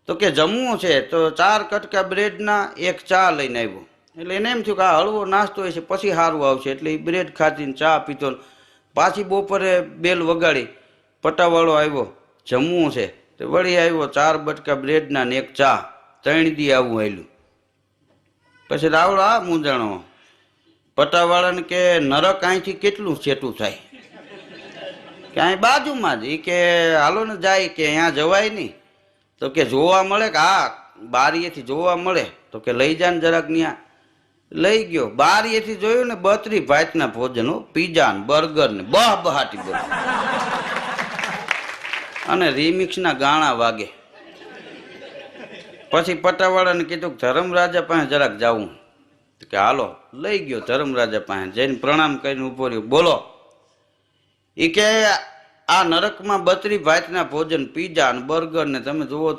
તો કે જમવું છે તો 4 કટકા બ્રેડના એક ચા લઈને આવ્યો. એટલે એને એમ થયું કે આ હળવો નાસ્તો હોય છે પછી સારું આવશે, એટલે એ બ્રેડ ખાધીને ચા પીતો. પાછી બપોરે બેલ વગાડી, પટાવાળો આવ્યો, જમવું છે તો વળી આવ્યો 4 બટકા બ્રેડના ને એક ચા, 3 દી આવું આવેલું. પછી રાવળ આ મૂંઝાણો, પટાવાળાને કે નરક અહીંથી કેટલું છેટું થાય? કે અહીં બાજુમાં જ. એ કે હાલો ને જાય, કે અહીંયા જવાય નહીં. તો કે જોવા મળે? કે હા, બારીએથી જોવા મળે. તો કે લઈ જા ને જરાક ન્યા. લઈ ગયો, બારીએથી જોયું ને 32 ભાતના ભોજન, પીઝા ને બર્ગર ને બહાટી બધું, અને રીમિક્સના ગાણા વાગે. પછી પટાવાળાને કીધું કે ધર્મરાજા પાસે જરાક જાવું. કે હાલો. લઈ ગયો ધર્મરાજા પાસે, જઈને પ્રણામ કરીને ઉભો રહ્યો. બોલો. એ કે આ નરકમાં 32 ભાતના ભોજન, પીઝા ને બર્ગર ને તમે જુઓ તો